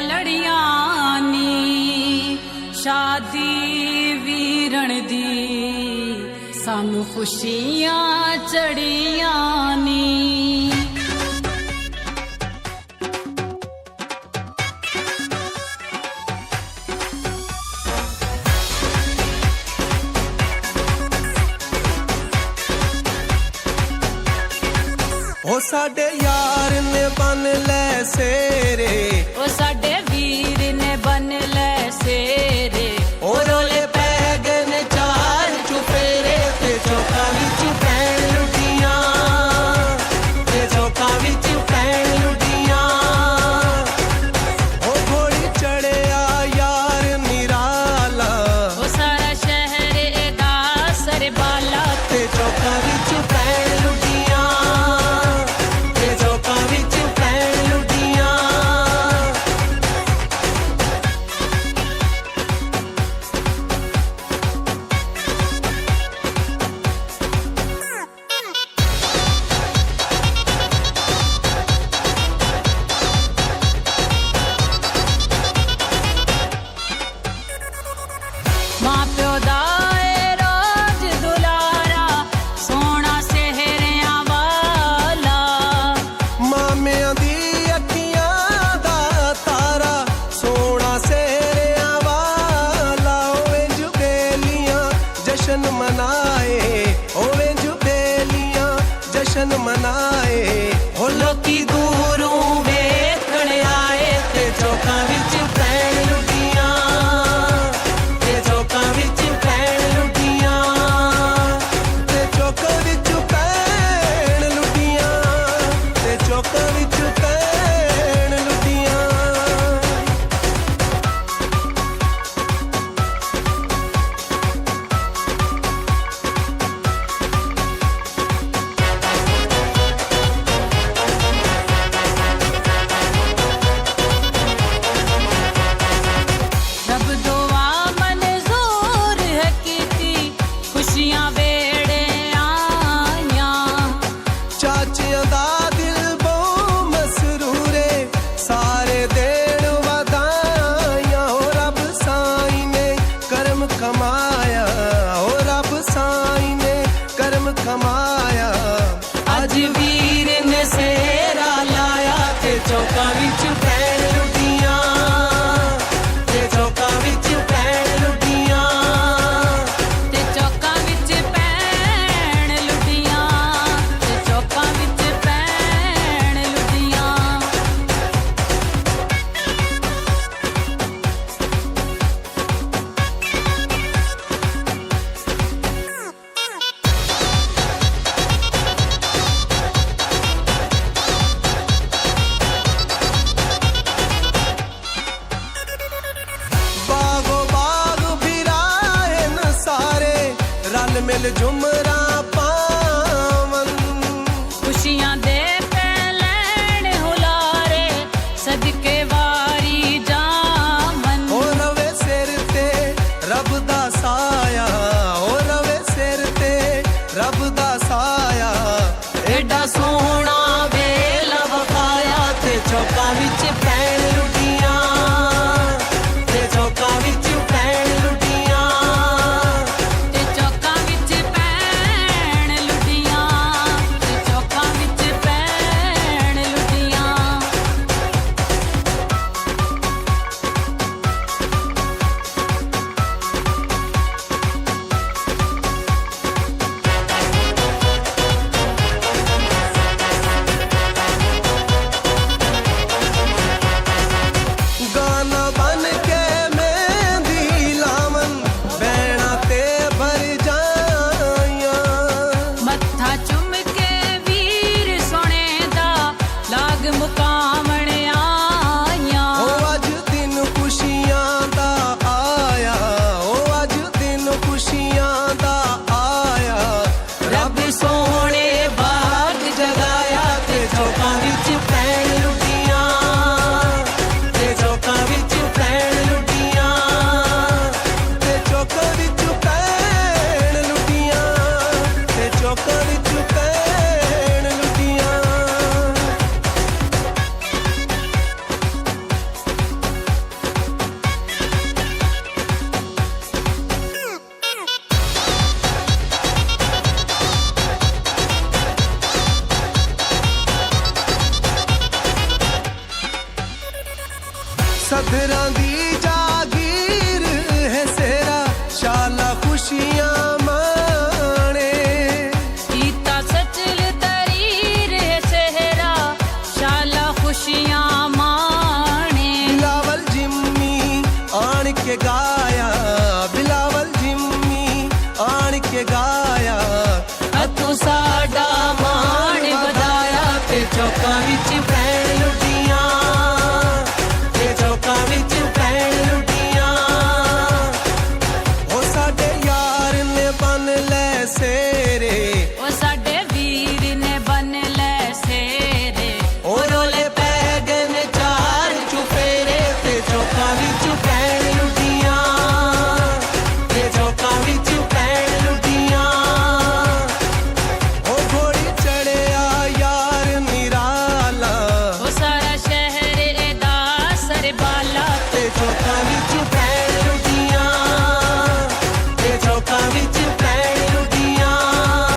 लड़ियां नी शादी वीरण दी सानू खुशियां चढ़ियां नी। ओ साडे यार ने बन ले सेरे, ओ साडे वीर ने बन ले सेरे, ओ रोले पै गए ने चार चुफेरे ते चौका विच पैण लुटियां, ते चौका विच पैण लुटियां। ओ घोड़ी चढ़िया यार निराला, ओ सारा शहर एदा सरबाला, ते चौका विच पैण लुटियां, ते चौका विच पैण लुटियां। मां प्यो दा ए रोज दुलारा सोना सेहरियां वाला, मामियां दी अखियां दा तारा सोना सेहरियां वाला। ओवे जुबेलियां जशन मनाए, ओवे जुबेलियां जशन मनाए। ओ लोकी दूरों वेखण आए, ते चौका विच पैण लुटियां, ते चौका विच पैण लुटियां, ते चौका विच पैण लुटियां, ते चौका विच पैण लुटियां। रब दुआ मंजूर है कीती खुशियां वेड़े आइयां, चाचियां दा दिल बहु मसरूरे सारे देण वधाइयां। ओ रब साईं ने करम कमाया, ओ रब साईं ने करम कमाया। अज वीर ने सेरा लाया, ते चौका विच पैण लुटियां, ते चौका विच पैण लुटियां। ते चौका विच पैण लुटियां, ते चौका विच पैण लुटियां। बागो बाग फिराए न सारे रल मिल झुमरा पावन। खुशियां दे पैलैण हुलारे सदके वारी जामन, ओ रवे सिर ते रब दा साया, ओ रवे सिर ते रब दा साया। एडा सोहना वेला वखाया, ते चौका विच पैण लुटियां, ते चौका विच पैण लुटियां। ते चौका विच पैण ਸਧਰਾਂ ਦੀ ਜਾਗੀਰ ਹੈ ਸੇਰਾ ਸ਼ਾਲਾ ਖੁਸ਼ੀਆਂ ਮਾਣੇ ਕੀਤਾ ਸਚਲ ਤਰੀਰ ਹੈ ਸਹਿਰਾ ਸ਼ਾਲਾ ਖੁਸ਼ੀਆਂ ਮਾਣੇ ਬਿਲਾਵਲ ਜਿੰਮੀ ਆਣ ਕੇ ਗਾਇਆ ਬਿਲਾਵਲ ਜਿੰਮੀ ਆਣ ਕੇ ਗਾਇਆ ਤੂੰ ਸਾਡਾ ਮਾਣ ਵਧਾਇਆ ਤੇ ਚੌਕਾਂ ਵਿੱਚ ਭੈਣ ਲੁੱਟੀਆਂ ਤੇ ਚੌਕਾਂ ਵਿੱਚ ਭੈਣ ਲੁੱਟੀਆਂ ਉਹ ਸਾਡੇ ਯਾਰ ਨੇ ਬਨ ਲੈ ਸੇਰੇ ਉਹ ਸਾਡੇ ਵੀਰ ਨੇ ਬਨ ਲੈ ਸੇਰੇ ਉਹ ਰੋਲੇ ਪੈ ਗਏ ਨੇ ਚਾਰ ਚੁਫੇਰੇ ਤੇ ਚੌਕਾਂ ਵਿੱਚ